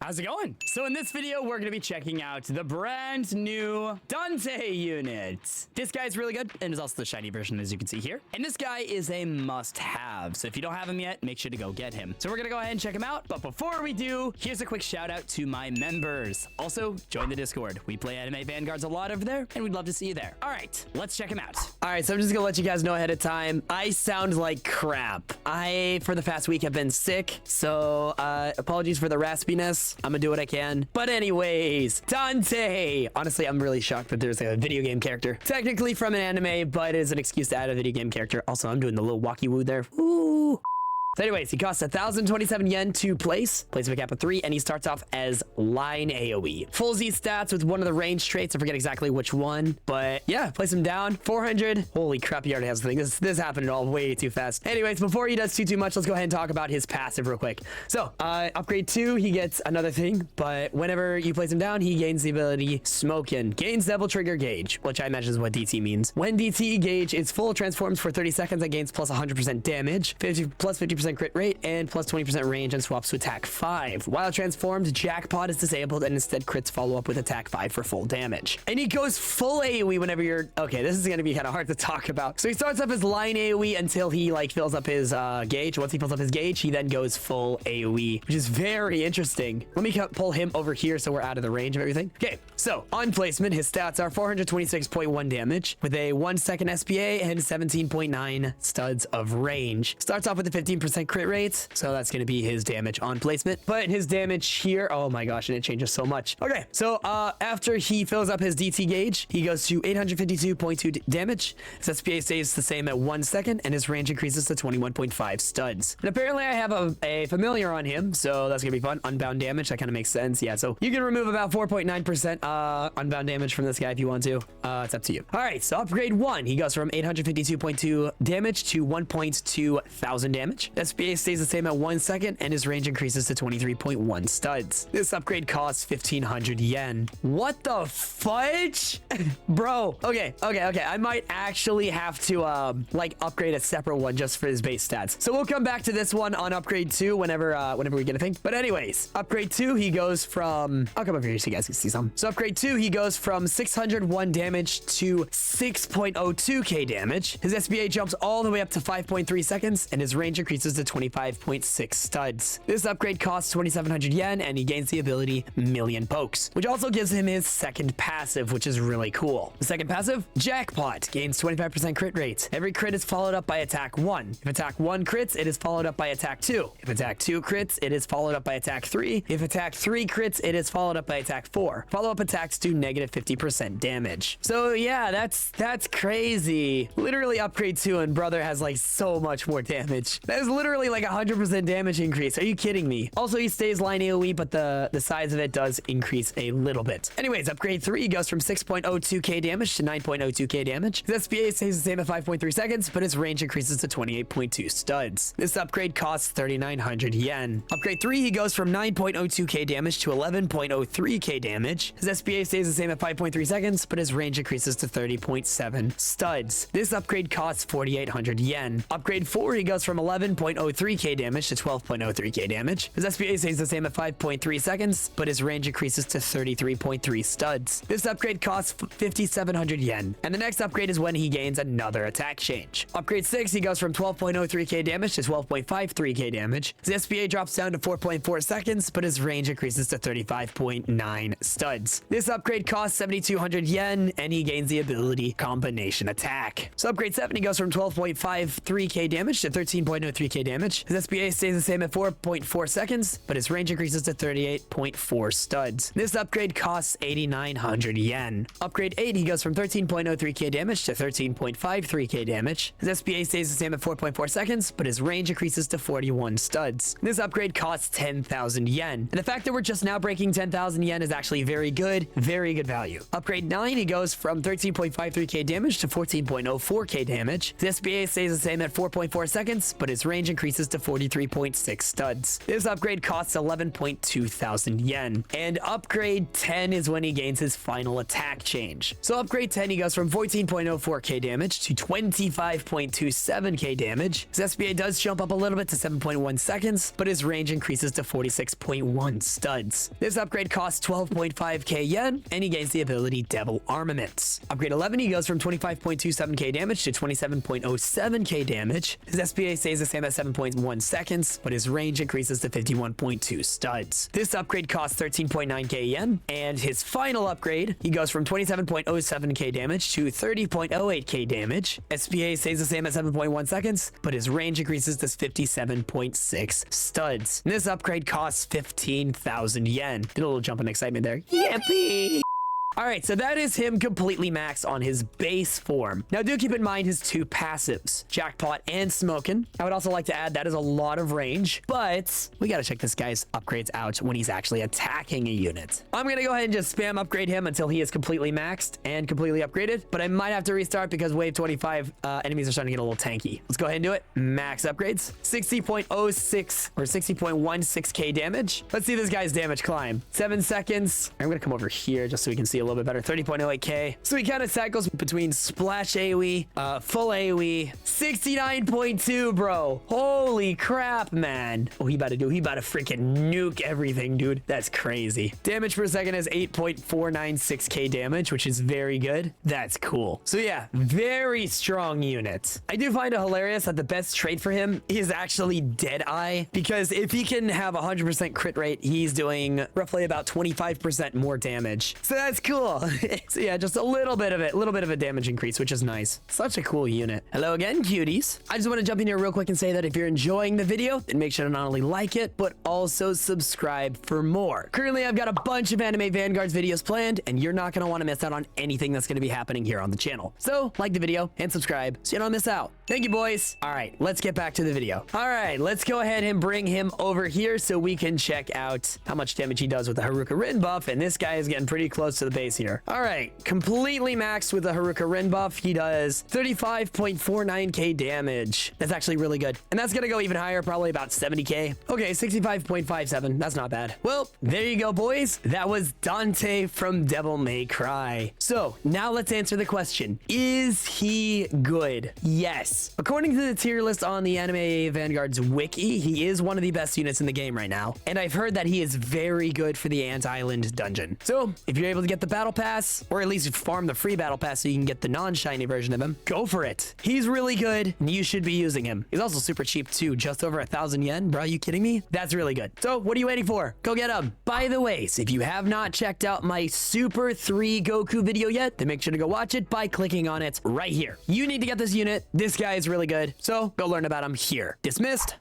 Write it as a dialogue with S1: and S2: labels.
S1: How's it going? So in this video, we're going to be checking out the brand new DANTE unit. This guy's really good and is also the shiny version, as you can see here. And this guy is a must-have. So if you don't have him yet, make sure to go get him. So we're going to go ahead and check him out. But before we do, here's a quick shout out to my members. Also, join the Discord. We play anime Vanguards a lot over there, and we'd love to see you there. All right, let's check him out. All right, so I'm just going to let you guys know ahead of time. I sound like crap. For the past week, have been sick. So apologies for the raspiness. I'm gonna do what I can. But anyways, DANTE. Honestly, I'm really shocked that there's a video game character. Technically from an anime, but it is an excuse to add a video game character. Also, I'm doing the little walkie woo there. Ooh. So anyways, he costs 1,027 yen to place with a cap of 3, and he starts off as line AoE. Full Z stats with one of the range traits. I forget exactly which one, but yeah, place him down. 400. Holy crap, he already has the thing. This happened all way too fast. Anyways, before he does too much, let's go ahead and talk about his passive real quick. So, upgrade 2, he gets another thing, but whenever you place him down, he gains the ability Smokin'. Gains Devil Trigger Gauge, which I imagine is what DT means. When DT gauge is full, transforms for 30 seconds and gains plus 100% damage, plus 50% crit rate, and plus 20% range, and swaps to attack 5. While transformed, Jackpot is disabled and instead crits follow up with attack 5 for full damage. And he goes full AoE whenever you're... Okay, this is going to be kind of hard to talk about. So he starts off his line AoE until he fills up his gauge. Once he fills up his gauge, he then goes full AoE, which is very interesting. Let me pull him over here so we're out of the range of everything. Okay, so on placement, his stats are 426.1 damage with a 1 second SPA and 17.9 studs of range. Starts off with a 15% crit rate, so that's going to be his damage on placement. But his damage here, oh my gosh, and it changes so much. Okay, so after he fills up his DT gauge, he goes to 852.2 damage. His SPA stays the same at 1 second, and his range increases to 21.5 studs. And apparently I have a familiar on him, so that's going to be fun. Unbound damage, that kind of makes sense. Yeah, so you can remove about 4.9% unbound damage from this guy if you want to. It's up to you. All right, so upgrade 1, he goes from 852.2 damage to 1.2 thousand damage. SPA stays the same at 1 second, and his range increases to 23.1 studs. This upgrade costs 1,500 yen. What the fudge? Bro, okay. I might actually have to, upgrade a separate one just for his base stats. So we'll come back to this one on upgrade 2 whenever we get a thing. But anyways, upgrade 2, he goes from... I'll come over here so you guys can see some. So upgrade 2, he goes from 601 damage to 6.02k damage. His SPA jumps all the way up to 5.3 seconds, and his range increases to 25.6 studs. This upgrade costs 2,700 yen, and he gains the ability Million Pokes, which also gives him his second passive, which is really cool. The second passive, Jackpot, gains 25% crit rate. Every crit is followed up by attack 1. If attack 1 crits, it is followed up by attack 2. If attack 2 crits, it is followed up by attack 3. If attack 3 crits, it is followed up by attack 4. Follow-up attacks do negative 50% damage. So yeah, that's crazy. Literally upgrade 2 and brother has so much more damage. That is literally 100% damage increase. Are you kidding me? Also, he stays line AoE, but the size of it does increase a little bit. Anyways, upgrade 3 goes from 6.02k damage to 9.02k damage. His SPA stays the same at 5.3 seconds, but his range increases to 28.2 studs. This upgrade costs 3,900 yen. Upgrade 3, he goes from 9.02k damage to 11.03k damage. His SPA stays the same at 5.3 seconds, but his range increases to 30.7 studs. This upgrade costs 4,800 yen. Upgrade 4, he goes from 11.03k damage to 12.03k damage. His SPA stays the same at 5.3 seconds, but his range increases to 33.3 studs. This upgrade costs 5,700 yen. And the next upgrade is when he gains another attack change. Upgrade 6, he goes from 12.03k damage to 12.53k damage. His SPA drops down to 4.4 seconds, but his range increases to 35.9 studs. This upgrade costs 7,200 yen, and he gains the ability Combination Attack. So upgrade 7, he goes from 12.53k damage to 13.03k damage. His SPA stays the same at 4.4 seconds, but his range increases to 38.4 studs. This upgrade costs 8,900 yen. Upgrade 8, he goes from 13.03k damage to 13.53k damage. His SPA stays the same at 4.4 seconds, but his range increases to 41 studs. This upgrade costs 10,000 yen. And the fact that we're just now breaking 10,000 yen is actually very good value. Upgrade 9, he goes from 13.53k damage to 14.04k damage. His SPA stays the same at 4.4 seconds, but his range range increases to 43.6 studs. This upgrade costs 11.2 thousand yen. And upgrade 10 is when he gains his final attack change. So upgrade 10, he goes from 14.04k damage to 25.27k damage. His SPA does jump up a little bit to 7.1 seconds, but his range increases to 46.1 studs. This upgrade costs 12.5k yen, and he gains the ability Devil Armaments. Upgrade 11, he goes from 25.27k damage to 27.07k damage. His SPA stays the same at 7.1 seconds, but his range increases to 51.2 studs. This upgrade costs 13.9k yen, and his final upgrade, he goes from 27.07k damage to 30.08k damage. SPA stays the same at 7.1 seconds, but his range increases to 57.6 studs. And this upgrade costs 15,000 yen. Did a little jump in excitement there. Yippee! All right, so that is him completely maxed on his base form. Now, do keep in mind his two passives, Jackpot and Smokin'. I would also like to add that is a lot of range, but we got to check this guy's upgrades out when he's actually attacking a unit. I'm going to go ahead and just spam upgrade him until he is completely maxed and completely upgraded, but I might have to restart because wave 25 enemies are starting to get a little tanky. Let's go ahead and do it. Max upgrades, 60.06 or 60.16k damage. Let's see this guy's damage climb. 7 seconds. I'm going to come over here just so we can see a little bit better. 30.08k. So he kind of cycles between splash AoE, full AoE, 69.2, bro. Holy crap, man. Oh, he about to freaking nuke everything, dude. That's crazy. Damage per second is 8.496k damage, which is very good. That's cool. So yeah, very strong unit. I do find it hilarious that the best trait for him is actually Deadeye, because if he can have 100% crit rate, he's doing roughly about 25% more damage. So that's cool. So yeah, just a little bit of a damage increase, which is nice. Such a cool unit. Hello again, cuties. I just want to jump in here real quick and say that if you're enjoying the video, then make sure to not only like it, but also subscribe for more. Currently, I've got a bunch of anime Vanguards videos planned, and you're not going to want to miss out on anything that's going to be happening here on the channel. So like the video and subscribe so you don't miss out. Thank you, boys. All right, let's get back to the video. All right, let's go ahead and bring him over here so we can check out how much damage he does with the Haruka Rin buff, and this guy is getting pretty close to the base here. All right, completely maxed with the Haruka Rin buff. He does 35.49k damage. That's actually really good. And that's gonna go even higher, probably about 70k. Okay, 65.57. That's not bad. Well, there you go, boys. That was Dante from Devil May Cry. So now let's answer the question. Is he good? Yes. According to the tier list on the Anime Vanguards wiki, he is one of the best units in the game right now. And I've heard that he is very good for the Ant Island dungeon. So if you're able to get the battle pass, or at least farm the free battle pass so you can get the non-shiny version of him, go for it. He's really good, and you should be using him. He's also super cheap too, just over 1,000 yen. Bro, are you kidding me? That's really good. So what are you waiting for? Go get him. By the way, so if you have not checked out my Super 3 Goku video yet, then make sure to go watch it by clicking on it right here. You need to get this unit. This guy is really good, so go learn about him here. Dismissed.